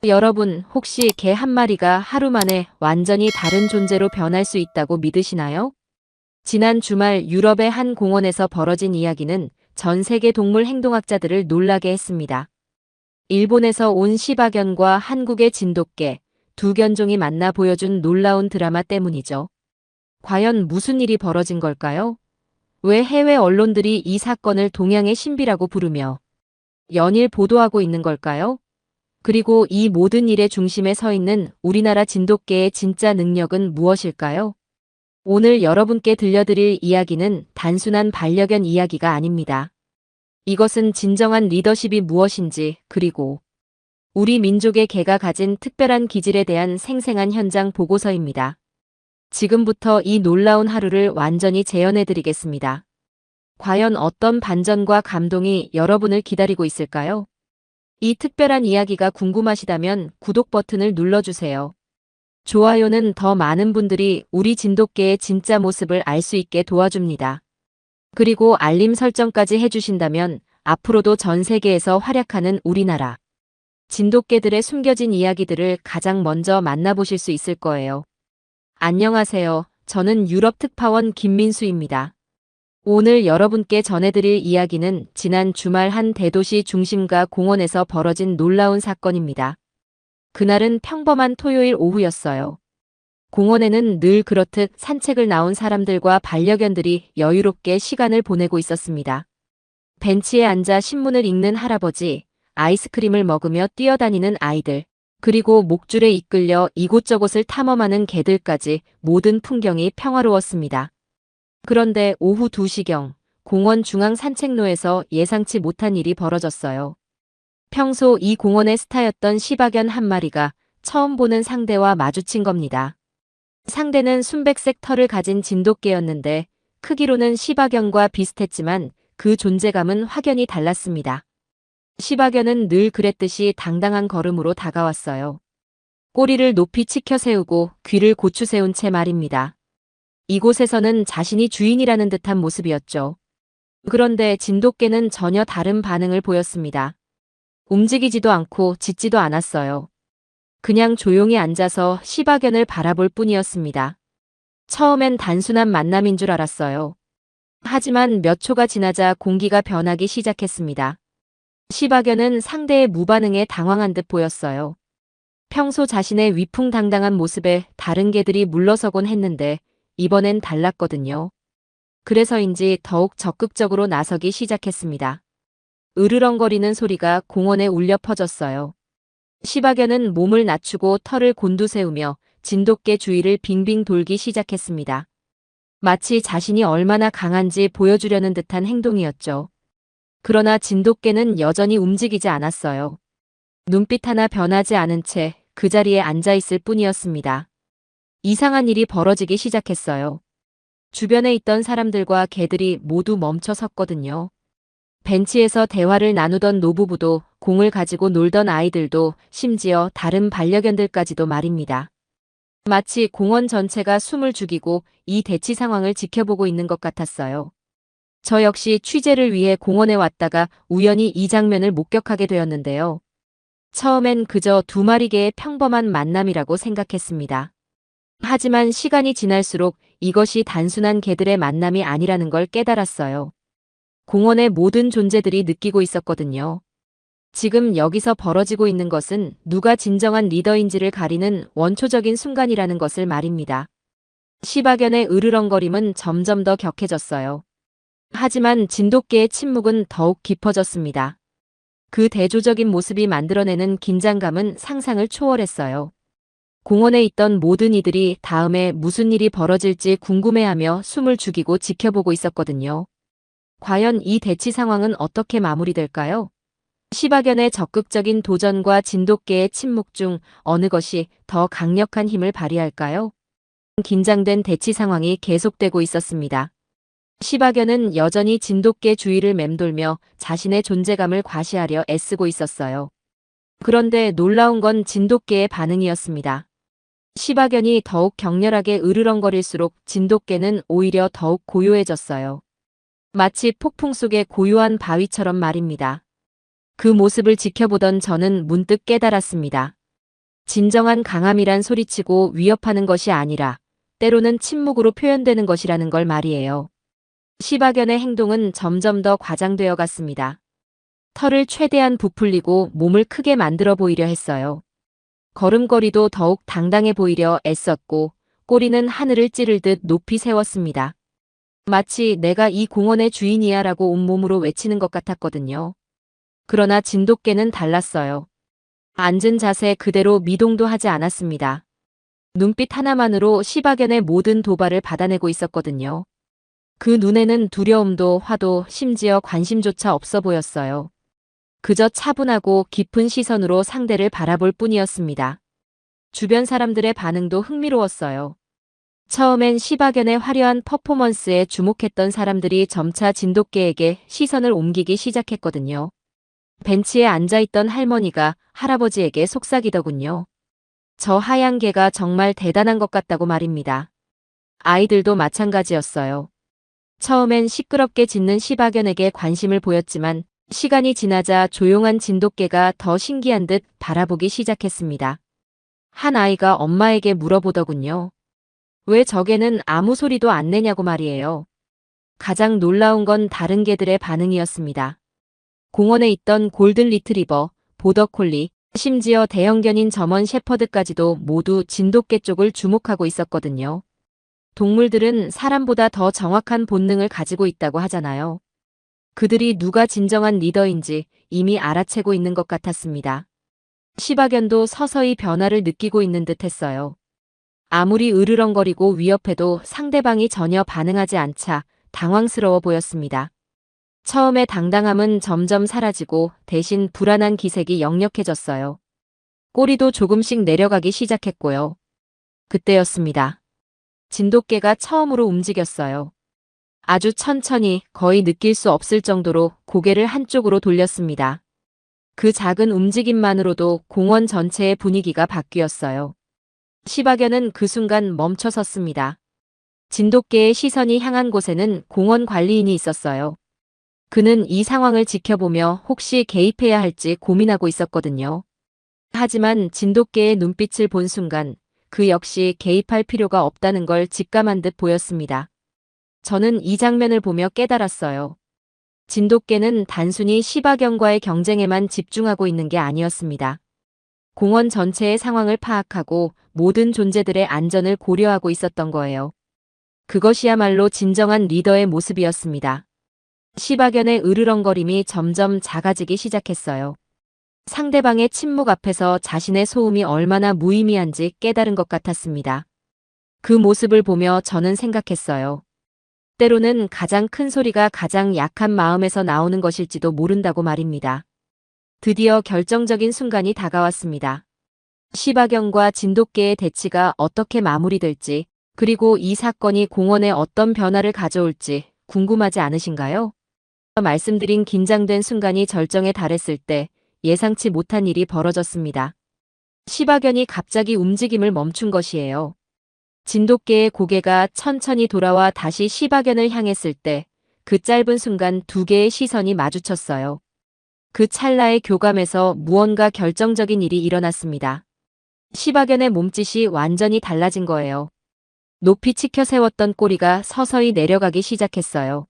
여러분, 혹시 개 한 마리가 하루 만에 완전히 다른 존재로 변할 수 있다고 믿으시나요? 지난 주말 유럽의 한 공원에서 벌어진 이야기는 전 세계 동물 행동학자들을 놀라게 했습니다. 일본에서 온 시바견과 한국의 진돗개, 두 견종이 만나 보여준 놀라운 드라마 때문이죠. 과연 무슨 일이 벌어진 걸까요? 왜 해외 언론들이 이 사건을 동양의 신비라고 부르며 연일 보도하고 있는 걸까요? 그리고 이 모든 일의 중심에 서 있는 우리나라 진돗개의 진짜 능력은 무엇일까요? 오늘 여러분께 들려드릴 이야기는 단순한 반려견 이야기가 아닙니다. 이것은 진정한 리더십이 무엇인지, 그리고 우리 민족의 개가 가진 특별한 기질에 대한 생생한 현장 보고서입니다. 지금부터 이 놀라운 하루를 완전히 재현해드리겠습니다. 과연 어떤 반전과 감동이 여러분을 기다리고 있을까요? 이 특별한 이야기가 궁금하시다면 구독 버튼을 눌러주세요. 좋아요는 더 많은 분들이 우리 진돗개의 진짜 모습을 알 수 있게 도와줍니다. 그리고 알림 설정까지 해주신다면 앞으로도 전 세계에서 활약하는 우리나라 진돗개들의 숨겨진 이야기들을 가장 먼저 만나보실 수 있을 거예요. 안녕하세요. 저는 유럽 특파원 김민수입니다. 오늘 여러분께 전해드릴 이야기는 지난 주말 한 대도시 중심가 공원에서 벌어진 놀라운 사건입니다. 그날은 평범한 토요일 오후였어요. 공원에는 늘 그렇듯 산책을 나온 사람들과 반려견들이 여유롭게 시간을 보내고 있었습니다. 벤치에 앉아 신문을 읽는 할아버지, 아이스크림을 먹으며 뛰어다니는 아이들, 그리고 목줄에 이끌려 이곳저곳을 탐험하는 개들까지 모든 풍경이 평화로웠습니다. 그런데 오후 2시경 공원 중앙 산책로에서 예상치 못한 일이 벌어졌어요. 평소 이 공원의 스타였던 시바견 한 마리가 처음 보는 상대와 마주친 겁니다. 상대는 순백색 털을 가진 진돗개였는데 크기로는 시바견과 비슷했지만 그 존재감은 확연히 달랐습니다. 시바견은 늘 그랬듯이 당당한 걸음으로 다가왔어요. 꼬리를 높이 치켜 세우고 귀를 고추 세운 채 말입니다. 이곳에서는 자신이 주인이라는 듯한 모습이었죠. 그런데 진돗개는 전혀 다른 반응을 보였습니다. 움직이지도 않고 짖지도 않았어요. 그냥 조용히 앉아서 시바견을 바라볼 뿐이었습니다. 처음엔 단순한 만남인 줄 알았어요. 하지만 몇 초가 지나자 공기가 변하기 시작했습니다. 시바견은 상대의 무반응에 당황한 듯 보였어요. 평소 자신의 위풍당당한 모습에 다른 개들이 물러서곤 했는데 이번엔 달랐거든요. 그래서인지 더욱 적극적으로 나서기 시작했습니다. 으르렁거리는 소리가 공원에 울려 퍼졌어요. 시바견은 몸을 낮추고 털을 곤두세우며 진돗개 주위를 빙빙 돌기 시작했습니다. 마치 자신이 얼마나 강한지 보여주려는 듯한 행동이었죠. 그러나 진돗개는 여전히 움직이지 않았어요. 눈빛 하나 변하지 않은 채 그 자리에 앉아 있을 뿐이었습니다. 이상한 일이 벌어지기 시작했어요. 주변에 있던 사람들과 개들이 모두 멈춰 섰거든요. 벤치에서 대화를 나누던 노부부도, 공을 가지고 놀던 아이들도, 심지어 다른 반려견들까지도 말입니다. 마치 공원 전체가 숨을 죽이고 이 대치 상황을 지켜보고 있는 것 같았어요. 저 역시 취재를 위해 공원에 왔다가 우연히 이 장면을 목격하게 되었는데요. 처음엔 그저 두 마리 개의 평범한 만남이라고 생각했습니다. 하지만 시간이 지날수록 이것이 단순한 개들의 만남이 아니라는 걸 깨달았어요. 공원의 모든 존재들이 느끼고 있었거든요. 지금 여기서 벌어지고 있는 것은 누가 진정한 리더인지를 가리는 원초적인 순간이라는 것을 말입니다. 시바견의 으르렁거림은 점점 더 격해졌어요. 하지만 진돗개의 침묵은 더욱 깊어졌습니다. 그 대조적인 모습이 만들어내는 긴장감은 상상을 초월했어요. 공원에 있던 모든 이들이 다음에 무슨 일이 벌어질지 궁금해하며 숨을 죽이고 지켜보고 있었거든요. 과연 이 대치 상황은 어떻게 마무리될까요? 시바견의 적극적인 도전과 진돗개의 침묵 중 어느 것이 더 강력한 힘을 발휘할까요? 긴장된 대치 상황이 계속되고 있었습니다. 시바견은 여전히 진돗개 주위를 맴돌며 자신의 존재감을 과시하려 애쓰고 있었어요. 그런데 놀라운 건 진돗개의 반응이었습니다. 시바견이 더욱 격렬하게 으르렁거릴수록 진돗개는 오히려 더욱 고요해졌어요. 마치 폭풍 속의 고요한 바위처럼 말입니다. 그 모습을 지켜보던 저는 문득 깨달았습니다. 진정한 강함이란 소리치고 위협하는 것이 아니라 때로는 침묵으로 표현되는 것이라는 걸 말이에요. 시바견의 행동은 점점 더 과장되어 갔습니다. 털을 최대한 부풀리고 몸을 크게 만들어 보이려 했어요. 걸음걸이도 더욱 당당해 보이려 애썼고 꼬리는 하늘을 찌르듯 높이 세웠습니다. 마치 내가 이 공원의 주인이야 라고 온몸으로 외치는 것 같았거든요. 그러나 진돗개는 달랐어요. 앉은 자세 그대로 미동도 하지 않았습니다. 눈빛 하나만으로 시바견의 모든 도발을 받아내고 있었거든요. 그 눈에는 두려움도 화도 심지어 관심조차 없어 보였어요. 그저 차분하고 깊은 시선으로 상대를 바라볼 뿐이었습니다. 주변 사람들의 반응도 흥미로웠어요. 처음엔 시바견의 화려한 퍼포먼스에 주목했던 사람들이 점차 진돗개에게 시선을 옮기기 시작했거든요. 벤치에 앉아있던 할머니가 할아버지에게 속삭이더군요. 저 하얀 개가 정말 대단한 것 같다고 말입니다. 아이들도 마찬가지였어요. 처음엔 시끄럽게 짖는 시바견에게 관심을 보였지만 시간이 지나자 조용한 진돗개가 더 신기한 듯 바라보기 시작했습니다. 한 아이가 엄마에게 물어보더군요. 왜 저 개는 아무 소리도 안 내냐고 말이에요. 가장 놀라운 건 다른 개들의 반응이었습니다. 공원에 있던 골든 리트리버, 보더콜리, 심지어 대형견인 저먼 셰퍼드까지도 모두 진돗개 쪽을 주목하고 있었거든요. 동물들은 사람보다 더 정확한 본능을 가지고 있다고 하잖아요. 그들이 누가 진정한 리더인지 이미 알아채고 있는 것 같았습니다. 시바견도 서서히 변화를 느끼고 있는 듯 했어요. 아무리 으르렁거리고 위협해도 상대방이 전혀 반응하지 않자 당황스러워 보였습니다. 처음의 당당함은 점점 사라지고 대신 불안한 기색이 역력해졌어요. 꼬리도 조금씩 내려가기 시작했고요. 그때였습니다. 진돗개가 처음으로 움직였어요. 아주 천천히 거의 느낄 수 없을 정도로 고개를 한쪽으로 돌렸습니다. 그 작은 움직임만으로도 공원 전체의 분위기가 바뀌었어요. 시바견은 그 순간 멈춰 섰습니다. 진돗개의 시선이 향한 곳에는 공원 관리인이 있었어요. 그는 이 상황을 지켜보며 혹시 개입해야 할지 고민하고 있었거든요. 하지만 진돗개의 눈빛을 본 순간 그 역시 개입할 필요가 없다는 걸 직감한 듯 보였습니다. 저는 이 장면을 보며 깨달았어요. 진돗개는 단순히 시바견과의 경쟁에만 집중하고 있는 게 아니었습니다. 공원 전체의 상황을 파악하고 모든 존재들의 안전을 고려하고 있었던 거예요. 그것이야말로 진정한 리더의 모습이었습니다. 시바견의 으르렁거림이 점점 작아지기 시작했어요. 상대방의 침묵 앞에서 자신의 소음이 얼마나 무의미한지 깨달은 것 같았습니다. 그 모습을 보며 저는 생각했어요. 때로는 가장 큰 소리가 가장 약한 마음에서 나오는 것일지도 모른다고 말입니다. 드디어 결정적인 순간이 다가왔습니다. 시바견과 진돗개의 대치가 어떻게 마무리될지, 그리고 이 사건이 공원에 어떤 변화를 가져올지 궁금하지 않으신가요? 말씀드린 긴장된 순간이 절정에 달했을 때 예상치 못한 일이 벌어졌습니다. 시바견이 갑자기 움직임을 멈춘 것이에요. 진돗개의 고개가 천천히 돌아와 다시 시바견을 향했을 때 그 짧은 순간 두 개의 시선이 마주쳤어요. 그 찰나의 교감에서 무언가 결정적인 일이 일어났습니다. 시바견의 몸짓이 완전히 달라진 거예요. 높이 치켜 세웠던 꼬리가 서서히 내려가기 시작했어요.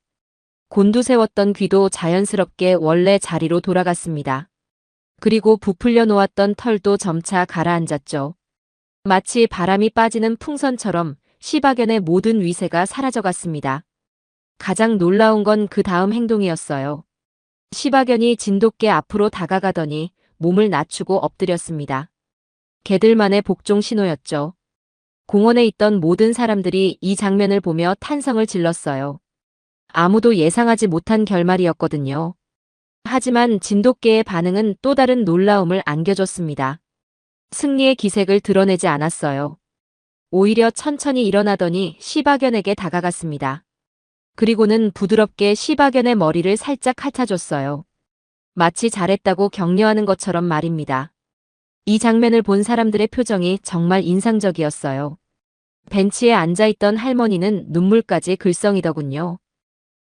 곤두세웠던 귀도 자연스럽게 원래 자리로 돌아갔습니다. 그리고 부풀려 놓았던 털도 점차 가라앉았죠. 마치 바람이 빠지는 풍선처럼 시바견의 모든 위세가 사라져갔습니다. 가장 놀라운 건 그 다음 행동이었어요. 시바견이 진돗개 앞으로 다가가더니 몸을 낮추고 엎드렸습니다. 개들만의 복종 신호였죠. 공원에 있던 모든 사람들이 이 장면을 보며 탄성을 질렀어요. 아무도 예상하지 못한 결말이었거든요. 하지만 진돗개의 반응은 또 다른 놀라움을 안겨줬습니다. 승리의 기색을 드러내지 않았어요. 오히려 천천히 일어나더니 시바견에게 다가갔습니다. 그리고는 부드럽게 시바견의 머리를 살짝 핥아줬어요. 마치 잘했다고 격려하는 것처럼 말입니다. 이 장면을 본 사람들의 표정이 정말 인상적이었어요. 벤치에 앉아있던 할머니는 눈물까지 글썽이더군요.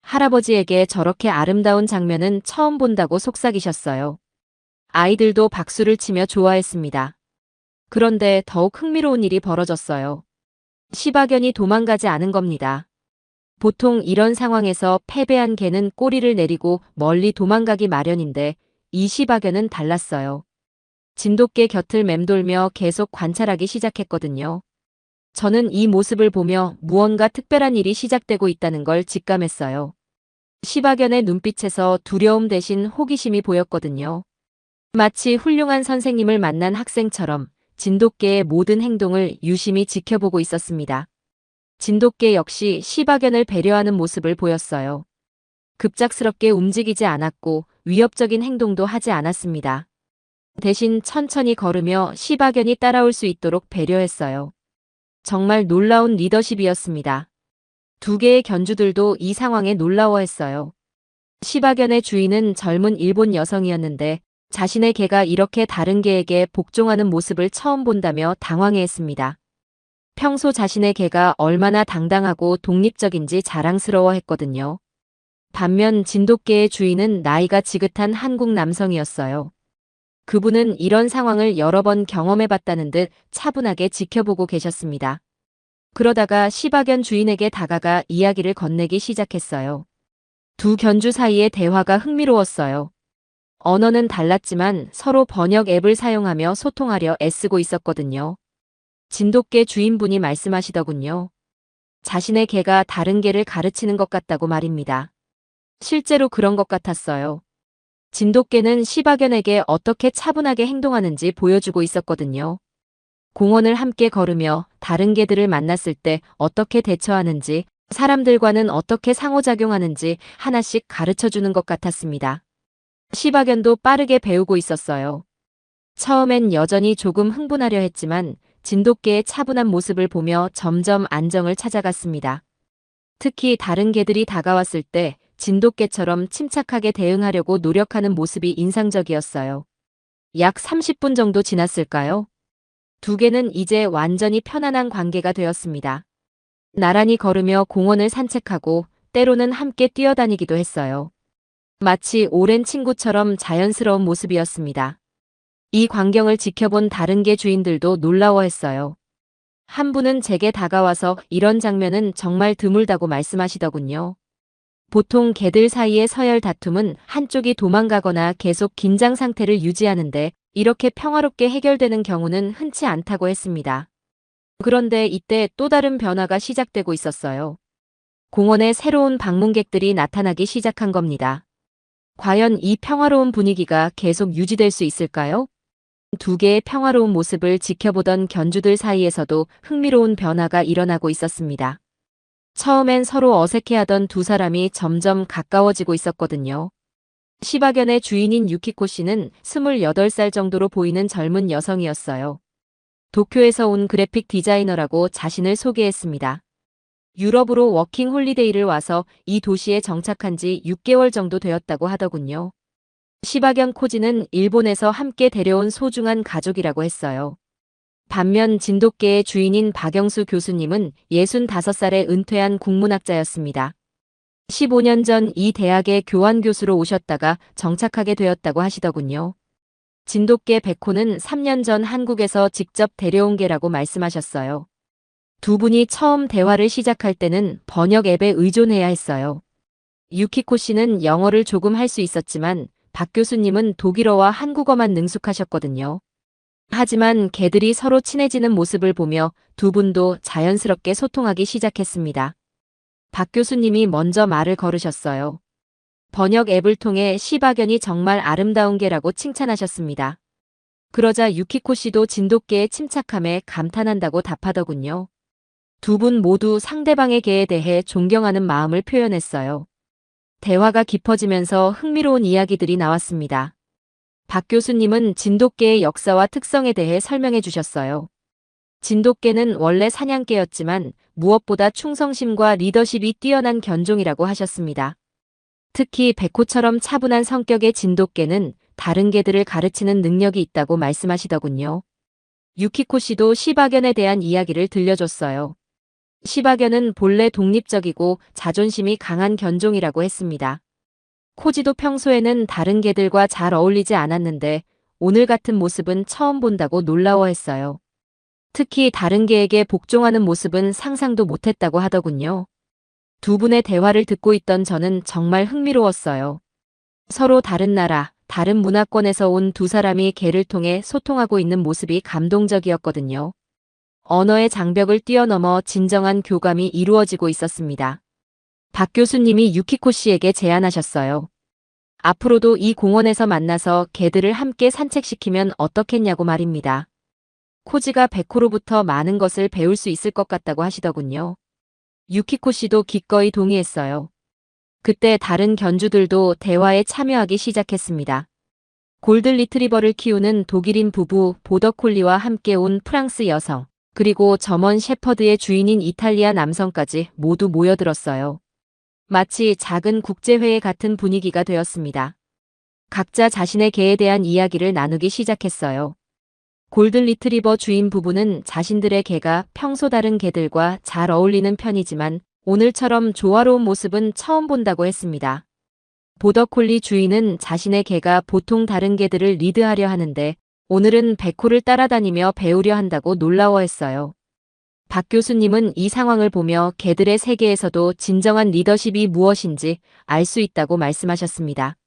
할아버지에게 저렇게 아름다운 장면은 처음 본다고 속삭이셨어요. 아이들도 박수를 치며 좋아했습니다. 그런데 더욱 흥미로운 일이 벌어졌어요. 시바견이 도망가지 않은 겁니다. 보통 이런 상황에서 패배한 개는 꼬리를 내리고 멀리 도망가기 마련인데 이 시바견은 달랐어요. 진돗개 곁을 맴돌며 계속 관찰하기 시작했거든요. 저는 이 모습을 보며 무언가 특별한 일이 시작되고 있다는 걸 직감했어요. 시바견의 눈빛에서 두려움 대신 호기심이 보였거든요. 마치 훌륭한 선생님을 만난 학생처럼 진돗개의 모든 행동을 유심히 지켜보고 있었습니다. 진돗개 역시 시바견을 배려하는 모습을 보였어요. 급작스럽게 움직이지 않았고 위협적인 행동도 하지 않았습니다. 대신 천천히 걸으며 시바견이 따라올 수 있도록 배려했어요. 정말 놀라운 리더십이었습니다. 두 개의 견주들도 이 상황에 놀라워했어요. 시바견의 주인은 젊은 일본 여성이었는데 자신의 개가 이렇게 다른 개에게 복종하는 모습을 처음 본다며 당황해했습니다. 평소 자신의 개가 얼마나 당당하고 독립적인지 자랑스러워했거든요. 반면 진돗개의 주인은 나이가 지긋한 한국 남성이었어요. 그분은 이런 상황을 여러 번 경험해봤다는 듯 차분하게 지켜보고 계셨습니다. 그러다가 시바견 주인에게 다가가 이야기를 건네기 시작했어요. 두 견주 사이의 대화가 흥미로웠어요. 언어는 달랐지만 서로 번역 앱을 사용하며 소통하려 애쓰고 있었거든요. 진돗개 주인분이 말씀하시더군요. 자신의 개가 다른 개를 가르치는 것 같다고 말입니다. 실제로 그런 것 같았어요. 진돗개는 시바견에게 어떻게 차분하게 행동하는지 보여주고 있었거든요. 공원을 함께 걸으며 다른 개들을 만났을 때 어떻게 대처하는지, 사람들과는 어떻게 상호작용하는지 하나씩 가르쳐주는 것 같았습니다. 시바견도 빠르게 배우고 있었어요. 처음엔 여전히 조금 흥분하려 했지만 진돗개의 차분한 모습을 보며 점점 안정을 찾아갔습니다. 특히 다른 개들이 다가왔을 때 진돗개처럼 침착하게 대응하려고 노력하는 모습이 인상적이었어요. 약 30분 정도 지났을까요? 두 개는 이제 완전히 편안한 관계가 되었습니다. 나란히 걸으며 공원을 산책하고 때로는 함께 뛰어다니기도 했어요. 마치 오랜 친구처럼 자연스러운 모습이었습니다. 이 광경을 지켜본 다른 개 주인들도 놀라워했어요. 한 분은 제게 다가와서 이런 장면은 정말 드물다고 말씀하시더군요. 보통 개들 사이의 서열 다툼은 한쪽이 도망가거나 계속 긴장 상태를 유지하는데 이렇게 평화롭게 해결되는 경우는 흔치 않다고 했습니다. 그런데 이때 또 다른 변화가 시작되고 있었어요. 공원에 새로운 방문객들이 나타나기 시작한 겁니다. 과연 이 평화로운 분위기가 계속 유지될 수 있을까요? 두 개의 평화로운 모습을 지켜보던 견주들 사이에서도 흥미로운 변화가 일어나고 있었습니다. 처음엔 서로 어색해하던 두 사람이 점점 가까워지고 있었거든요. 시바견의 주인인 유키코 씨는 28살 정도로 보이는 젊은 여성이었어요. 도쿄에서 온 그래픽 디자이너라고 자신을 소개했습니다. 유럽으로 워킹 홀리데이를 와서 이 도시에 정착한 지 6개월 정도 되었다고 하더군요. 시바견 코지는 일본에서 함께 데려온 소중한 가족이라고 했어요. 반면 진돗개의 주인인 박영수 교수님은 65살에 은퇴한 국문학자였습니다. 15년 전 이 대학에 교환 교수로 오셨다가 정착하게 되었다고 하시더군요. 진돗개 백호는 3년 전 한국에서 직접 데려온 개라고 말씀하셨어요. 두 분이 처음 대화를 시작할 때는 번역 앱에 의존해야 했어요. 유키코 씨는 영어를 조금 할 수 있었지만 박 교수님은 독일어와 한국어만 능숙하셨거든요. 하지만 개들이 서로 친해지는 모습을 보며 두 분도 자연스럽게 소통하기 시작했습니다. 박 교수님이 먼저 말을 걸으셨어요. 번역 앱을 통해 시바견이 정말 아름다운 개라고 칭찬하셨습니다. 그러자 유키코 씨도 진돗개의 침착함에 감탄한다고 답하더군요. 두 분 모두 상대방의 개에 대해 존경하는 마음을 표현했어요. 대화가 깊어지면서 흥미로운 이야기들이 나왔습니다. 박 교수님은 진돗개의 역사와 특성에 대해 설명해 주셨어요. 진돗개는 원래 사냥개였지만 무엇보다 충성심과 리더십이 뛰어난 견종이라고 하셨습니다. 특히 백호처럼 차분한 성격의 진돗개는 다른 개들을 가르치는 능력이 있다고 말씀하시더군요. 유키코 씨도 시바견에 대한 이야기를 들려줬어요. 시바견은 본래 독립적이고 자존심이 강한 견종이라고 했습니다. 코지도 평소에는 다른 개들과 잘 어울리지 않았는데 오늘 같은 모습은 처음 본다고 놀라워했어요. 특히 다른 개에게 복종하는 모습은 상상도 못했다고 하더군요. 두 분의 대화를 듣고 있던 저는 정말 흥미로웠어요. 서로 다른 나라, 다른 문화권에서 온 두 사람이 개를 통해 소통하고 있는 모습이 감동적이었거든요. 언어의 장벽을 뛰어넘어 진정한 교감이 이루어지고 있었습니다. 박 교수님이 유키코 씨에게 제안하셨어요. 앞으로도 이 공원에서 만나서 개들을 함께 산책시키면 어떻겠냐고 말입니다. 코지가 백호로부터 많은 것을 배울 수 있을 것 같다고 하시더군요. 유키코 씨도 기꺼이 동의했어요. 그때 다른 견주들도 대화에 참여하기 시작했습니다. 골든 리트리버를 키우는 독일인 부부 보더콜리와 함께 온 프랑스 여성, 그리고 저먼 셰퍼드의 주인인 이탈리아 남성까지 모두 모여들었어요. 마치 작은 국제회의 같은 분위기가 되었습니다. 각자 자신의 개에 대한 이야기를 나누기 시작했어요. 골든 리트리버 주인 부부는 자신들의 개가 평소 다른 개들과 잘 어울리는 편이지만 오늘처럼 조화로운 모습은 처음 본다고 했습니다. 보더콜리 주인은 자신의 개가 보통 다른 개들을 리드하려 하는데 오늘은 백호를 따라다니며 배우려 한다고 놀라워했어요. 박 교수님은 이 상황을 보며 개들의 세계에서도 진정한 리더십이 무엇인지 알 수 있다고 말씀하셨습니다.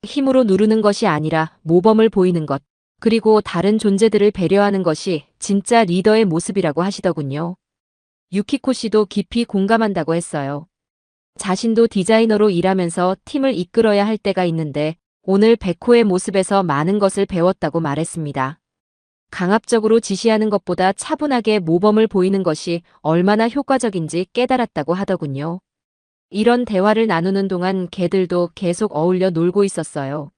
힘으로 누르는 것이 아니라 모범을 보이는 것, 그리고 다른 존재들을 배려하는 것이 진짜 리더의 모습이라고 하시더군요. 유키코 씨도 깊이 공감한다고 했어요. 자신도 디자이너로 일하면서 팀을 이끌어야 할 때가 있는데 오늘 백호의 모습에서 많은 것을 배웠다고 말했습니다. 강압적으로 지시하는 것보다 차분하게 모범을 보이는 것이 얼마나 효과적인지 깨달았다고 하더군요. 이런 대화를 나누는 동안 개들도 계속 어울려 놀고 있었어요.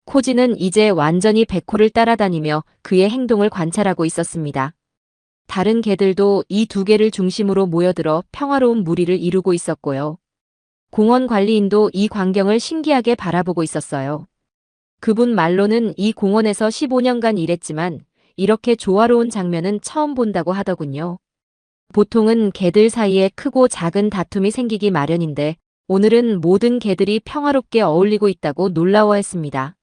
코지는 이제 완전히 백호를 따라다니며 그의 행동을 관찰하고 있었습니다. 다른 개들도 이 두 개를 중심으로 모여들어 평화로운 무리를 이루고 있었고요. 공원 관리인도 이 광경을 신기하게 바라보고 있었어요. 그분 말로는 이 공원에서 15년간 일했지만 이렇게 조화로운 장면은 처음 본다고 하더군요. 보통은 개들 사이에 크고 작은 다툼이 생기기 마련인데 오늘은 모든 개들이 평화롭게 어울리고 있다고 놀라워했습니다.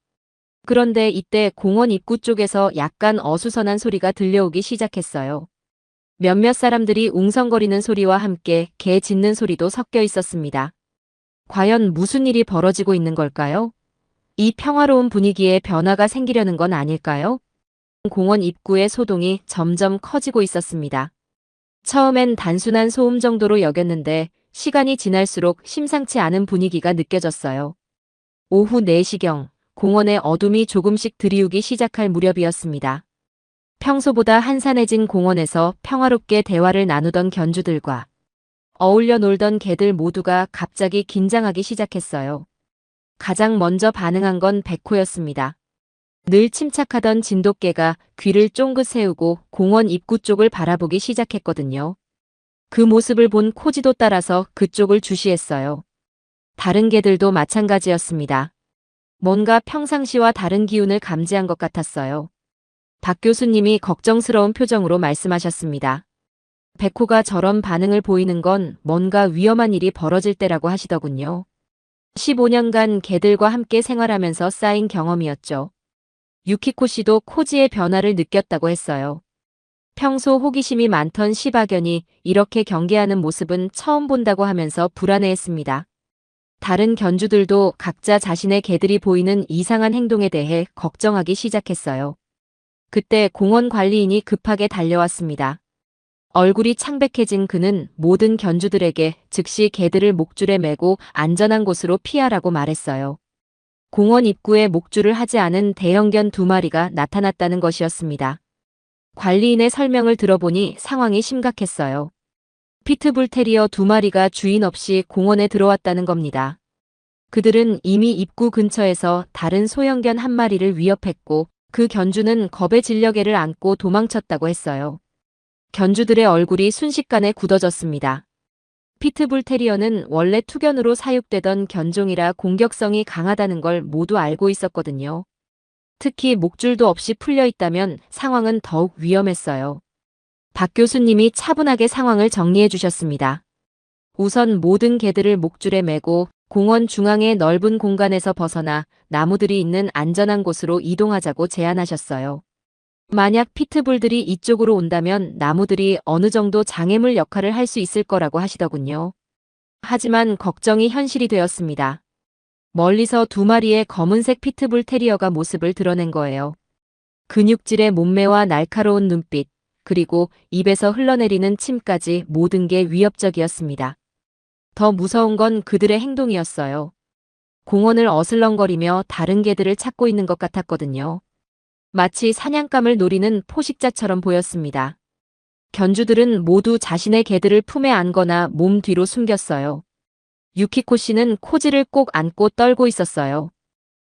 그런데 이때 공원 입구 쪽에서 약간 어수선한 소리가 들려오기 시작했어요. 몇몇 사람들이 웅성거리는 소리와 함께 개 짖는 소리도 섞여 있었습니다. 과연 무슨 일이 벌어지고 있는 걸까요? 이 평화로운 분위기에 변화가 생기려는 건 아닐까요? 공원 입구의 소동이 점점 커지고 있었습니다. 처음엔 단순한 소음 정도로 여겼는데 시간이 지날수록 심상치 않은 분위기가 느껴졌어요. 오후 4시경 공원의 어둠이 조금씩 드리우기 시작할 무렵이었습니다. 평소보다 한산해진 공원에서 평화롭게 대화를 나누던 견주들과 어울려 놀던 개들 모두가 갑자기 긴장하기 시작했어요. 가장 먼저 반응한 건 백호였습니다. 늘 침착하던 진돗개가 귀를 쫑긋 세우고 공원 입구 쪽을 바라보기 시작했거든요. 그 모습을 본 코지도 따라서 그쪽을 주시했어요. 다른 개들도 마찬가지였습니다. 뭔가 평상시와 다른 기운을 감지한 것 같았어요. 박 교수님이 걱정스러운 표정으로 말씀하셨습니다. 백호가 저런 반응을 보이는 건 뭔가 위험한 일이 벌어질 때라고 하시더군요. 15년간 개들과 함께 생활하면서 쌓인 경험이었죠. 유키코 씨도 코지의 변화를 느꼈다고 했어요. 평소 호기심이 많던 시바견이 이렇게 경계하는 모습은 처음 본다고 하면서 불안해했습니다. 다른 견주들도 각자 자신의 개들이 보이는 이상한 행동에 대해 걱정하기 시작했어요. 그때 공원 관리인이 급하게 달려왔습니다. 얼굴이 창백해진 그는 모든 견주들에게 즉시 개들을 목줄에 매고 안전한 곳으로 피하라고 말했어요. 공원 입구에 목줄을 하지 않은 대형견 2마리가 나타났다는 것이었습니다. 관리인의 설명을 들어보니 상황이 심각했어요. 피트불 테리어 2마리가 주인 없이 공원에 들어왔다는 겁니다. 그들은 이미 입구 근처에서 다른 소형견 1마리를 위협했고 그 견주는 겁에 질려 개를 안고 도망쳤다고 했어요. 견주들의 얼굴이 순식간에 굳어졌습니다. 피트불 테리어는 원래 투견으로 사육되던 견종이라 공격성이 강하다는 걸 모두 알고 있었거든요. 특히 목줄도 없이 풀려 있다면 상황은 더욱 위험했어요. 박 교수님이 차분하게 상황을 정리해 주셨습니다. 우선 모든 개들을 목줄에 매고 공원 중앙의 넓은 공간에서 벗어나 나무들이 있는 안전한 곳으로 이동하자고 제안하셨어요. 만약 피트불들이 이쪽으로 온다면 나무들이 어느 정도 장애물 역할을 할 수 있을 거라고 하시더군요. 하지만 걱정이 현실이 되었습니다. 멀리서 두 마리의 검은색 피트불 테리어가 모습을 드러낸 거예요. 근육질의 몸매와 날카로운 눈빛, 그리고 입에서 흘러내리는 침까지 모든 게 위협적이었습니다. 더 무서운 건 그들의 행동이었어요. 공원을 어슬렁거리며 다른 개들을 찾고 있는 것 같았거든요. 마치 사냥감을 노리는 포식자처럼 보였습니다. 견주들은 모두 자신의 개들을 품에 안거나 몸 뒤로 숨겼어요. 유키코 씨는 코지를 꼭 안고 떨고 있었어요.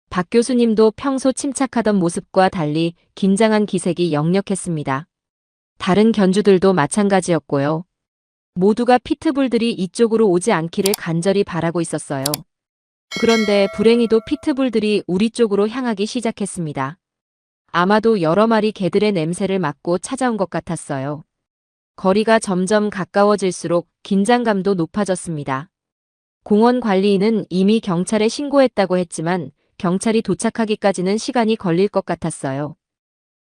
박 교수님도 평소 침착하던 모습과 달리 긴장한 기색이 역력했습니다. 다른 견주들도 마찬가지였고요. 모두가 피트불들이 이쪽으로 오지 않기를 간절히 바라고 있었어요. 그런데 불행히도 피트불들이 우리 쪽으로 향하기 시작했습니다. 아마도 여러 마리 개들의 냄새를 맡고 찾아온 것 같았어요. 거리가 점점 가까워질수록 긴장감도 높아졌습니다. 공원 관리인은 이미 경찰에 신고했다고 했지만 경찰이 도착하기까지는 시간이 걸릴 것 같았어요.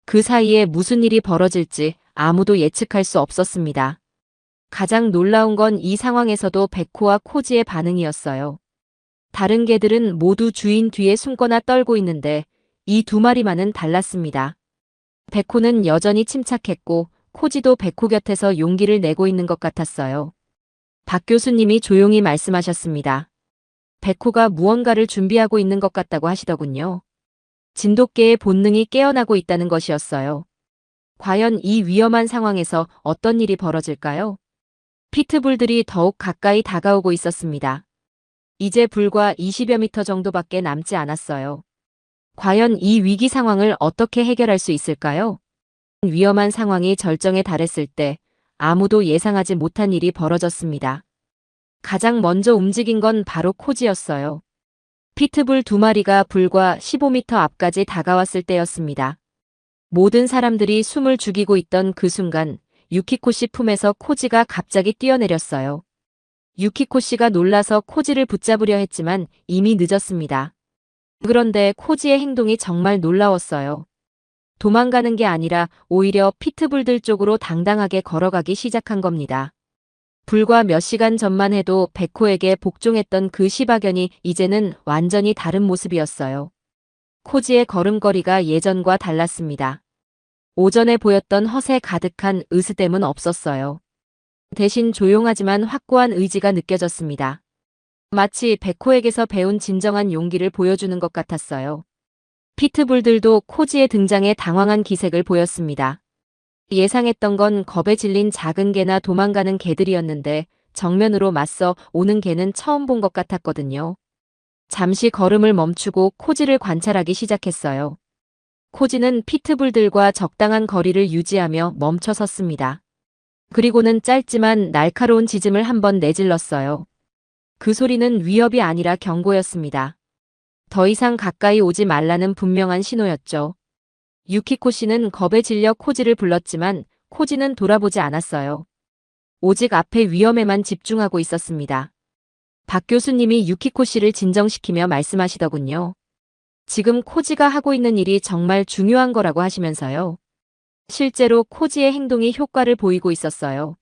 그 사이에 무슨 일이 벌어질지 아무도 예측할 수 없었습니다. 가장 놀라운 건 이 상황에서도 백호와 코지의 반응이었어요. 다른 개들은 모두 주인 뒤에 숨거나 떨고 있는데 이 두 마리만은 달랐습니다. 백호는 여전히 침착했고 코지도 백호 곁에서 용기를 내고 있는 것 같았어요. 박 교수님이 조용히 말씀하셨습니다. 백호가 무언가를 준비하고 있는 것 같다고 하시더군요. 진돗개의 본능이 깨어나고 있다는 것이었어요. 과연 이 위험한 상황에서 어떤 일이 벌어질까요? 피트불들이 더욱 가까이 다가오고 있었습니다. 이제 불과 20여 미터 정도밖에 남지 않았어요. 과연 이 위기 상황을 어떻게 해결할 수 있을까요? 위험한 상황이 절정에 달했을 때 아무도 예상하지 못한 일이 벌어졌습니다. 가장 먼저 움직인 건 바로 코지였어요. 피트불 두 마리가 불과 15미터 앞까지 다가왔을 때였습니다. 모든 사람들이 숨을 죽이고 있던 그 순간 유키코 씨 품에서 코지가 갑자기 뛰어내렸어요. 유키코 씨가 놀라서 코지를 붙잡으려 했지만 이미 늦었습니다. 그런데 코지의 행동이 정말 놀라웠어요. 도망가는 게 아니라 오히려 피트불들 쪽으로 당당하게 걸어가기 시작한 겁니다. 불과 몇 시간 전만 해도 백호에게 복종했던 그 시바견이 이제는 완전히 다른 모습이었어요. 코지의 걸음걸이가 예전과 달랐습니다. 오전에 보였던 허세 가득한 으스댐은 없었어요. 대신 조용하지만 확고한 의지가 느껴졌습니다. 마치 백호에게서 배운 진정한 용기를 보여주는 것 같았어요. 피트불들도 코지의 등장에 당황한 기색을 보였습니다. 예상했던 건 겁에 질린 작은 개나 도망가는 개들이었는데 정면으로 맞서 오는 개는 처음 본 것 같았거든요. 잠시 걸음을 멈추고 코지를 관찰하기 시작했어요. 코지는 피트불들과 적당한 거리를 유지하며 멈춰 섰습니다. 그리고는 짧지만 날카로운 짖음을 한번 내질렀어요. 그 소리는 위협이 아니라 경고였습니다. 더 이상 가까이 오지 말라는 분명한 신호였죠. 유키코 씨는 겁에 질려 코지를 불렀지만 코지는 돌아보지 않았어요. 오직 앞의 위험에만 집중하고 있었습니다. 박 교수님이 유키코 씨를 진정시키며 말씀하시더군요. 지금 코지가 하고 있는 일이 정말 중요한 거라고 하시면서요. 실제로 코지의 행동이 효과를 보이고 있었어요.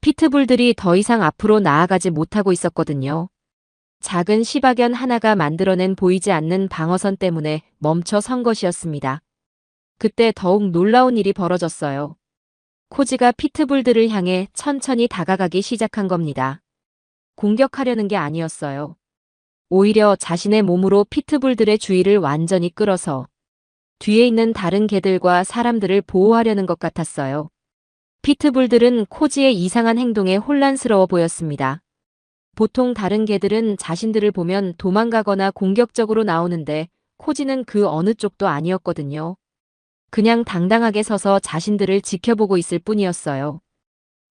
피트불들이 더 이상 앞으로 나아가지 못하고 있었거든요. 작은 시바견 하나가 만들어낸 보이지 않는 방어선 때문에 멈춰 선 것이었습니다. 그때 더욱 놀라운 일이 벌어졌어요. 코지가 피트불들을 향해 천천히 다가가기 시작한 겁니다. 공격하려는 게 아니었어요. 오히려 자신의 몸으로 피트불들의 주의를 완전히 끌어서 뒤에 있는 다른 개들과 사람들을 보호하려는 것 같았어요. 피트불들은 코지의 이상한 행동에 혼란스러워 보였습니다. 보통 다른 개들은 자신들을 보면 도망가거나 공격적으로 나오는데 코지는 그 어느 쪽도 아니었거든요. 그냥 당당하게 서서 자신들을 지켜보고 있을 뿐이었어요.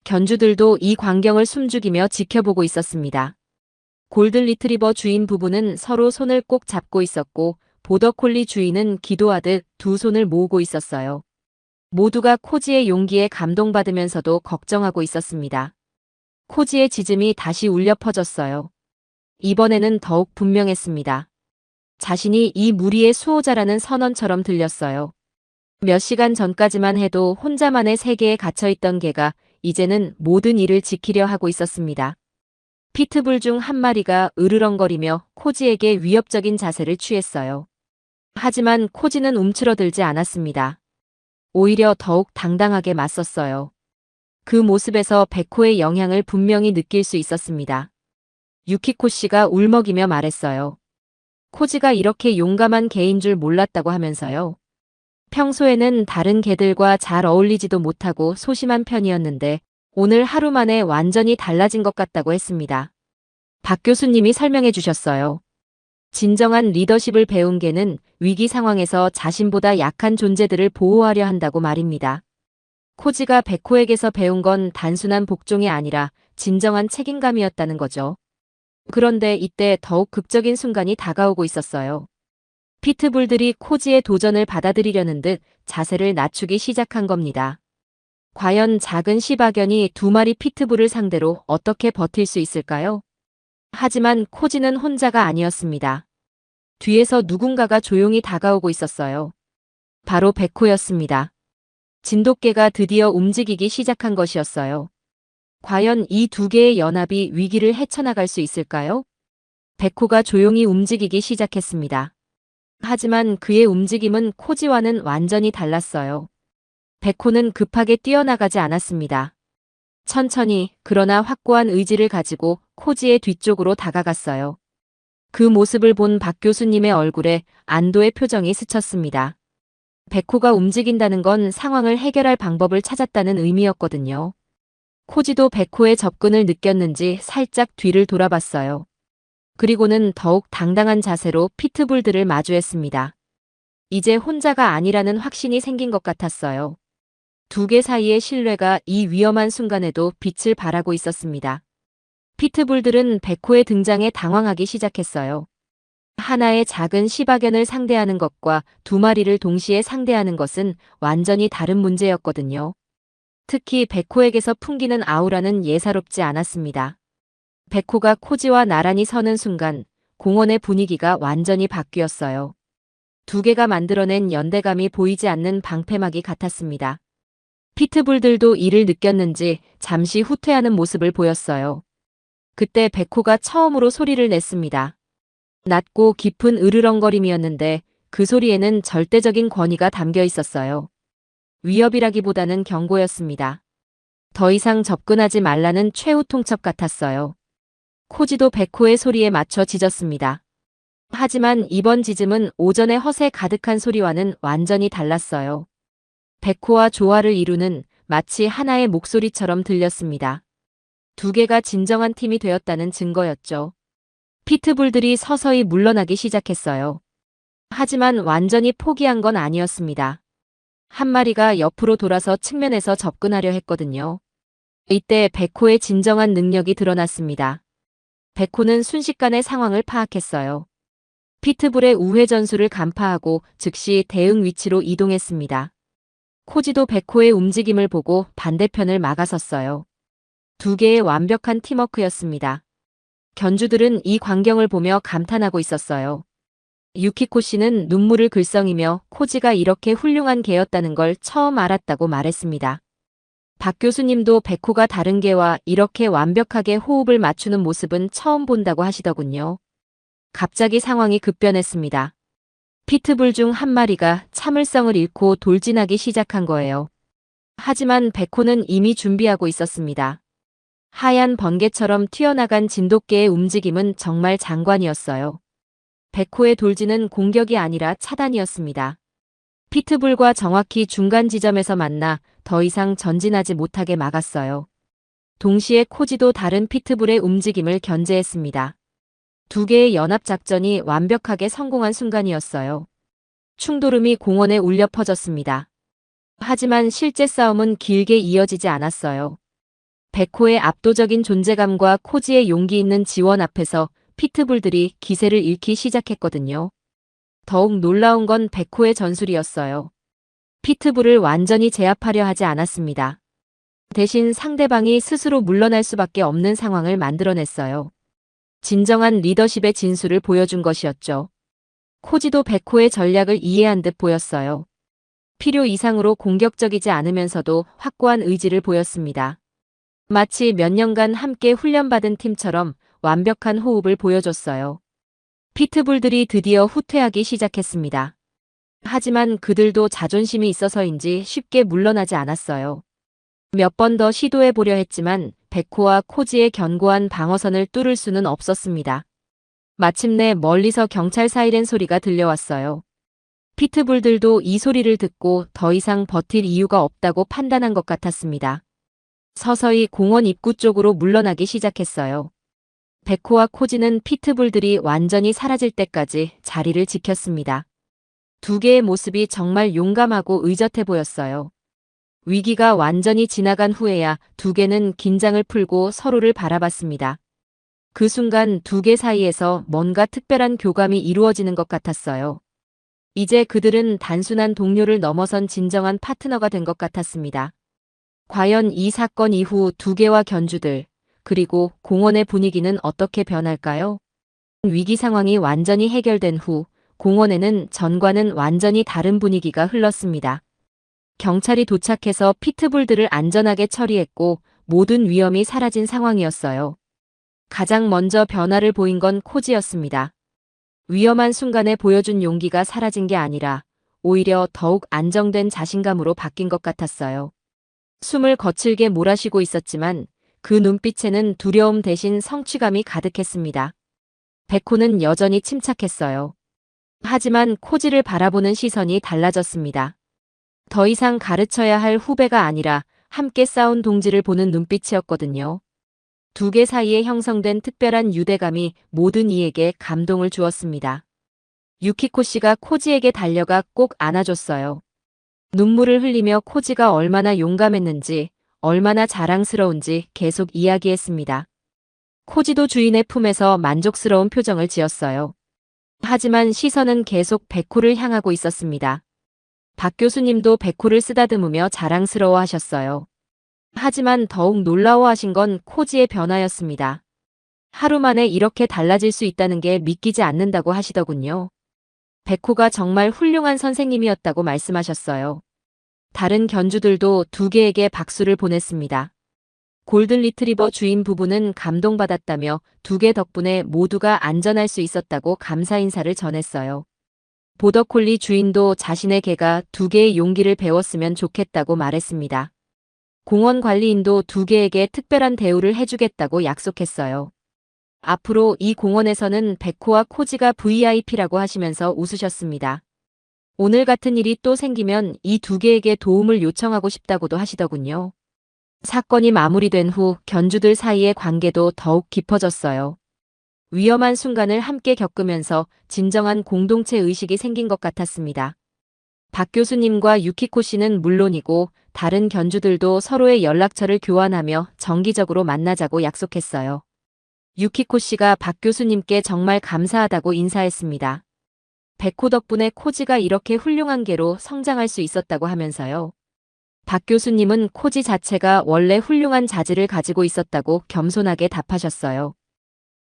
견주들도 이 광경을 숨죽이며 지켜보고 있었습니다. 골든 리트리버 주인 부부는 서로 손을 꼭 잡고 있었고 보더콜리 주인은 기도하듯 두 손을 모으고 있었어요. 모두가 코지의 용기에 감동받으면서도 걱정하고 있었습니다. 코지의 짖음이 다시 울려 퍼졌어요. 이번에는 더욱 분명했습니다. 자신이 이 무리의 수호자라는 선언처럼 들렸어요. 몇 시간 전까지만 해도 혼자만의 세계에 갇혀있던 개가 이제는 모든 일을 지키려 하고 있었습니다. 피트불 중 한 마리가 으르렁거리며 코지에게 위협적인 자세를 취했어요. 하지만 코지는 움츠러들지 않았습니다. 오히려 더욱 당당하게 맞섰어요. 그 모습에서 백호의 영향을 분명히 느낄 수 있었습니다. 유키코 씨가 울먹이며 말했어요. 코지가 이렇게 용감한 개인 줄 몰랐다고 하면서요. 평소에는 다른 개들과 잘 어울리지도 못하고 소심한 편이었는데 오늘 하루 만에 완전히 달라진 것 같다고 했습니다. 박 교수님이 설명해 주셨어요. 진정한 리더십을 배운 개는 위기 상황에서 자신보다 약한 존재들을 보호하려 한다고 말입니다. 코지가 백호에게서 배운 건 단순한 복종이 아니라 진정한 책임감이었다는 거죠. 그런데 이때 더욱 극적인 순간이 다가오고 있었어요. 피트불들이 코지의 도전을 받아들이려는 듯 자세를 낮추기 시작한 겁니다. 과연 작은 시바견이 두 마리 피트불을 상대로 어떻게 버틸 수 있을까요? 하지만 코지는 혼자가 아니었습니다. 뒤에서 누군가가 조용히 다가오고 있었어요. 바로 백호였습니다. 진돗개가 드디어 움직이기 시작한 것이었어요. 과연 이 두 개의 연합이 위기를 헤쳐나갈 수 있을까요? 백호가 조용히 움직이기 시작했습니다. 하지만 그의 움직임은 코지와는 완전히 달랐어요. 백호는 급하게 뛰어나가지 않았습니다. 천천히 그러나 확고한 의지를 가지고 코지의 뒤쪽으로 다가갔어요. 그 모습을 본 박 교수님의 얼굴에 안도의 표정이 스쳤습니다. 백호가 움직인다는 건 상황을 해결할 방법을 찾았다는 의미였거든요. 코지도 백호의 접근을 느꼈는지 살짝 뒤를 돌아봤어요. 그리고는 더욱 당당한 자세로 피트불들을 마주했습니다. 이제 혼자가 아니라는 확신이 생긴 것 같았어요. 두 개 사이의 신뢰가 이 위험한 순간에도 빛을 발하고 있었습니다. 피트불들은 백호의 등장에 당황하기 시작했어요. 하나의 작은 시바견을 상대하는 것과 두 마리를 동시에 상대하는 것은 완전히 다른 문제였거든요. 특히 백호에게서 풍기는 아우라는 예사롭지 않았습니다. 백호가 코지와 나란히 서는 순간 공원의 분위기가 완전히 바뀌었어요. 두 개가 만들어낸 연대감이 보이지 않는 방패막이 같았습니다. 피트불들도 이를 느꼈는지 잠시 후퇴하는 모습을 보였어요. 그때 백호가 처음으로 소리를 냈습니다. 낮고 깊은 으르렁거림이었는데 그 소리에는 절대적인 권위가 담겨 있었어요. 위협이라기보다는 경고였습니다. 더 이상 접근하지 말라는 최후 통첩 같았어요. 코지도 백호의 소리에 맞춰 짖었습니다. 하지만 이번 짖음은 오전의 허세 가득한 소리와는 완전히 달랐어요. 백호와 조화를 이루는 마치 하나의 목소리처럼 들렸습니다. 두 개가 진정한 팀이 되었다는 증거였죠. 피트불들이 서서히 물러나기 시작했어요. 하지만 완전히 포기한 건 아니었습니다. 한 마리가 옆으로 돌아서 측면에서 접근하려 했거든요. 이때 백호의 진정한 능력이 드러났습니다. 백호는 순식간에 상황을 파악했어요. 피트불의 우회 전술을 간파하고 즉시 대응 위치로 이동했습니다. 코지도 백호의 움직임을 보고 반대편을 막아섰어요. 두 개의 완벽한 팀워크였습니다. 견주들은 이 광경을 보며 감탄하고 있었어요. 유키코 씨는 눈물을 글썽이며 코지가 이렇게 훌륭한 개였다는 걸 처음 알았다고 말했습니다. 박 교수님도 백호가 다른 개와 이렇게 완벽하게 호흡을 맞추는 모습은 처음 본다고 하시더군요. 갑자기 상황이 급변했습니다. 피트불 중 한 마리가 참을성을 잃고 돌진하기 시작한 거예요. 하지만 백호는 이미 준비하고 있었습니다. 하얀 번개처럼 튀어나간 진돗개의 움직임은 정말 장관이었어요. 백호의 돌진은 공격이 아니라 차단이었습니다. 피트불과 정확히 중간 지점에서 만나 더 이상 전진하지 못하게 막았어요. 동시에 코지도 다른 피트불의 움직임을 견제했습니다. 두 개의 연합작전이 완벽하게 성공한 순간이었어요. 충돌음이 공원에 울려 퍼졌습니다. 하지만 실제 싸움은 길게 이어지지 않았어요. 백호의 압도적인 존재감과 코지의 용기 있는 지원 앞에서 피트불들이 기세를 잃기 시작했거든요. 더욱 놀라운 건 백호의 전술이었어요. 피트불을 완전히 제압하려 하지 않았습니다. 대신 상대방이 스스로 물러날 수밖에 없는 상황을 만들어냈어요. 진정한 리더십의 진수를 보여준 것이었죠. 코지도 백호의 전략을 이해한 듯 보였어요. 필요 이상으로 공격적이지 않으면서도 확고한 의지를 보였습니다. 마치 몇 년간 함께 훈련받은 팀처럼 완벽한 호흡을 보여줬어요. 피트불들이 드디어 후퇴하기 시작했습니다. 하지만 그들도 자존심이 있어서인지 쉽게 물러나지 않았어요. 몇 번 더 시도해 보려 했지만 백호와 코지의 견고한 방어선을 뚫을 수는 없었습니다. 마침내 멀리서 경찰 사이렌 소리가 들려왔어요. 피트불들도 이 소리를 듣고 더 이상 버틸 이유가 없다고 판단한 것 같았습니다. 서서히 공원 입구 쪽으로 물러나기 시작했어요. 백호와 코지는 피트불들이 완전히 사라질 때까지 자리를 지켰습니다. 두 개의 모습이 정말 용감하고 의젓해 보였어요. 위기가 완전히 지나간 후에야 두 개는 긴장을 풀고 서로를 바라봤습니다. 그 순간 두 개 사이에서 뭔가 특별한 교감이 이루어지는 것 같았어요. 이제 그들은 단순한 동료를 넘어선 진정한 파트너가 된 것 같았습니다. 과연 이 사건 이후 두 개와 견주들, 그리고 공원의 분위기는 어떻게 변할까요? 위기 상황이 완전히 해결된 후 공원에는 전과는 완전히 다른 분위기가 흘렀습니다. 경찰이 도착해서 피트불들을 안전하게 처리했고 모든 위험이 사라진 상황이었어요. 가장 먼저 변화를 보인 건 코지였습니다. 위험한 순간에 보여준 용기가 사라진 게 아니라 오히려 더욱 안정된 자신감으로 바뀐 것 같았어요. 숨을 거칠게 몰아쉬고 있었지만 그 눈빛에는 두려움 대신 성취감이 가득했습니다. 백호는 여전히 침착했어요. 하지만 코지를 바라보는 시선이 달라졌습니다. 더 이상 가르쳐야 할 후배가 아니라 함께 싸운 동지를 보는 눈빛이었거든요. 두 개 사이에 형성된 특별한 유대감이 모든 이에게 감동을 주었습니다. 유키코 씨가 코지에게 달려가 꼭 안아줬어요. 눈물을 흘리며 코지가 얼마나 용감했는지, 얼마나 자랑스러운지 계속 이야기했습니다. 코지도 주인의 품에서 만족스러운 표정을 지었어요. 하지만 시선은 계속 백호를 향하고 있었습니다. 박 교수님도 백호를 쓰다듬으며 자랑스러워하셨어요. 하지만 더욱 놀라워하신 건 코지의 변화였습니다. 하루 만에 이렇게 달라질 수 있다는 게 믿기지 않는다고 하시더군요. 백호가 정말 훌륭한 선생님이었다고 말씀하셨어요. 다른 견주들도 두 개에게 박수를 보냈습니다. 골든 리트리버 주인 부부는 감동받았다며 두 개 덕분에 모두가 안전할 수 있었다고 감사 인사를 전했어요. 보더콜리 주인도 자신의 개가 두 개의 용기를 배웠으면 좋겠다고 말했습니다. 공원 관리인도 두 개에게 특별한 대우를 해주겠다고 약속했어요. 앞으로 이 공원에서는 백호와 코지가 VIP라고 하시면서 웃으셨습니다. 오늘 같은 일이 또 생기면 이 두 개에게 도움을 요청하고 싶다고도 하시더군요. 사건이 마무리된 후 견주들 사이의 관계도 더욱 깊어졌어요. 위험한 순간을 함께 겪으면서 진정한 공동체 의식이 생긴 것 같았습니다. 박 교수님과 유키코 씨는 물론이고 다른 견주들도 서로의 연락처를 교환하며 정기적으로 만나자고 약속했어요. 유키코 씨가 박 교수님께 정말 감사하다고 인사했습니다. 백호 덕분에 코지가 이렇게 훌륭한 개로 성장할 수 있었다고 하면서요. 박 교수님은 코지 자체가 원래 훌륭한 자질을 가지고 있었다고 겸손하게 답하셨어요.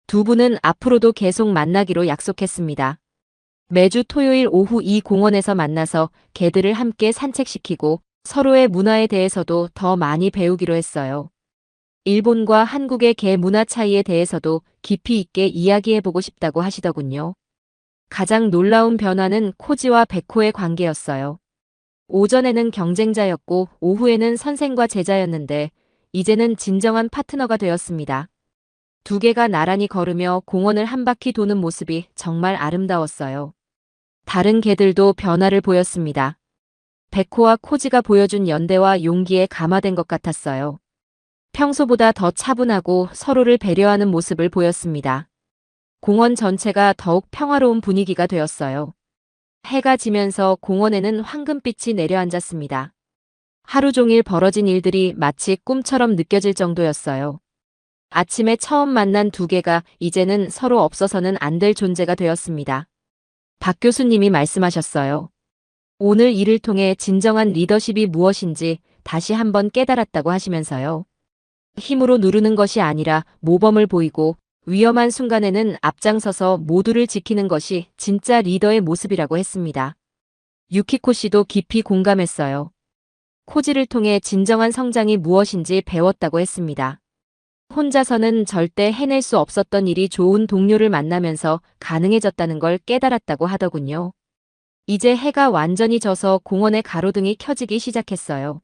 두 분은 앞으로도 계속 만나기로 약속했습니다. 매주 토요일 오후 이 공원에서 만나서 개들을 함께 산책시키고 서로의 문화에 대해서도 더 많이 배우기로 했어요. 일본과 한국의 개 문화 차이에 대해서도 깊이 있게 이야기해보고 싶다고 하시더군요. 가장 놀라운 변화는 코지와 백호의 관계였어요. 오전에는 경쟁자였고 오후에는 선생과 제자였는데 이제는 진정한 파트너가 되었습니다. 두 개가 나란히 걸으며 공원을 한 바퀴 도는 모습이 정말 아름다웠어요. 다른 개들도 변화를 보였습니다. 백호와 코지가 보여준 연대와 용기에 감화된 것 같았어요. 평소보다 더 차분하고 서로를 배려하는 모습을 보였습니다. 공원 전체가 더욱 평화로운 분위기가 되었어요. 해가 지면서 공원에는 황금빛이 내려앉았습니다. 하루 종일 벌어진 일들이 마치 꿈처럼 느껴질 정도였어요. 아침에 처음 만난 두 개가 이제는 서로 없어서는 안 될 존재가 되었습니다. 박 교수님이 말씀하셨어요. 오늘 일을 통해 진정한 리더십이 무엇인지 다시 한번 깨달았다고 하시면서요. 힘으로 누르는 것이 아니라 모범을 보이고 위험한 순간에는 앞장서서 모두를 지키는 것이 진짜 리더의 모습이라고 했습니다. 유키코 씨도 깊이 공감했어요. 코지를 통해 진정한 성장이 무엇인지 배웠다고 했습니다. 혼자서는 절대 해낼 수 없었던 일이 좋은 동료를 만나면서 가능해졌다는 걸 깨달았다고 하더군요. 이제 해가 완전히 져서 공원의 가로등이 켜지기 시작했어요.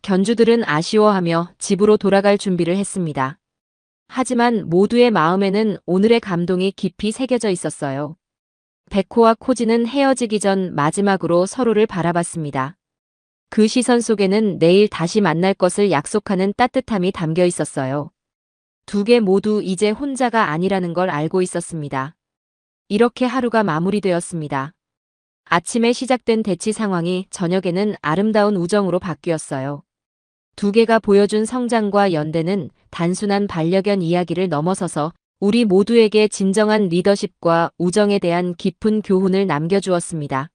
견주들은 아쉬워하며 집으로 돌아갈 준비를 했습니다. 하지만 모두의 마음에는 오늘의 감동이 깊이 새겨져 있었어요. 베코와 코지는 헤어지기 전 마지막으로 서로를 바라봤습니다. 그 시선 속에는 내일 다시 만날 것을 약속하는 따뜻함이 담겨 있었어요. 두 개 모두 이제 혼자가 아니라는 걸 알고 있었습니다. 이렇게 하루가 마무리되었습니다. 아침에 시작된 대치 상황이 저녁에는 아름다운 우정으로 바뀌었어요. 두 개가 보여준 성장과 연대는 단순한 반려견 이야기를 넘어서서 우리 모두에게 진정한 리더십과 우정에 대한 깊은 교훈을 남겨주었습니다.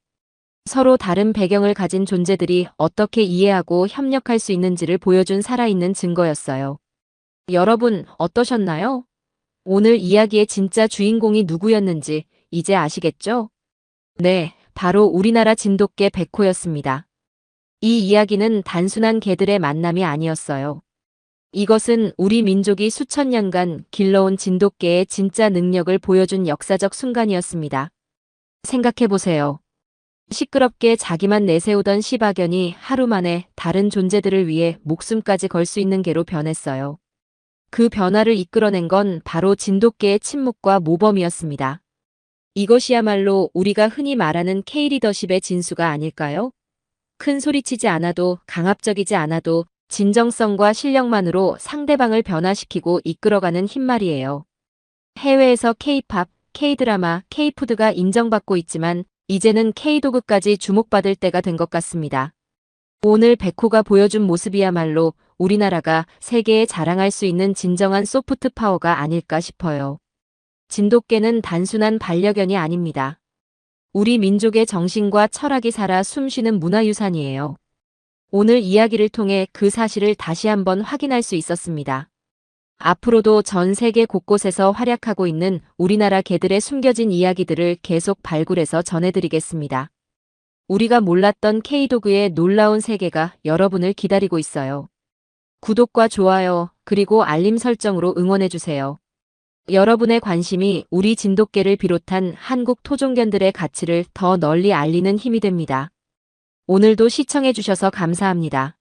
서로 다른 배경을 가진 존재들이 어떻게 이해하고 협력할 수 있는지를 보여준 살아있는 증거였어요. 여러분, 어떠셨나요? 오늘 이야기의 진짜 주인공이 누구였는지 이제 아시겠죠? 네, 바로 우리나라 진돗개 베코였습니다. 이 이야기는 단순한 개들의 만남이 아니었어요. 이것은 우리 민족이 수천 년간 길러온 진돗개의 진짜 능력을 보여준 역사적 순간이었습니다. 생각해보세요. 시끄럽게 자기만 내세우던 시바견이 하루 만에 다른 존재들을 위해 목숨까지 걸 수 있는 개로 변했어요. 그 변화를 이끌어낸 건 바로 진돗개의 침묵과 모범이었습니다. 이것이야말로 우리가 흔히 말하는 K-리더십의 진수가 아닐까요? 큰 소리치지 않아도 강압적이지 않아도 진정성과 실력만으로 상대방을 변화시키고 이끌어가는 힘 말이에요. 해외에서 K-팝, K-드라마, K-푸드가 인정받고 있지만 이제는 K-도그까지 주목받을 때가 된 것 같습니다. 오늘 베코가 보여준 모습이야말로 우리나라가 세계에 자랑할 수 있는 진정한 소프트 파워가 아닐까 싶어요. 진돗개는 단순한 반려견이 아닙니다. 우리 민족의 정신과 철학이 살아 숨쉬는 문화유산이에요. 오늘 이야기를 통해 그 사실을 다시 한번 확인할 수 있었습니다. 앞으로도 전 세계 곳곳에서 활약하고 있는 우리나라 개들의 숨겨진 이야기들을 계속 발굴해서 전해드리겠습니다. 우리가 몰랐던 K-도그의 놀라운 세계가 여러분을 기다리고 있어요. 구독과 좋아요, 그리고 알림 설정으로 응원해주세요. 여러분의 관심이 우리 진돗개를 비롯한 한국 토종견들의 가치를 더 널리 알리는 힘이 됩니다. 오늘도 시청해주셔서 감사합니다.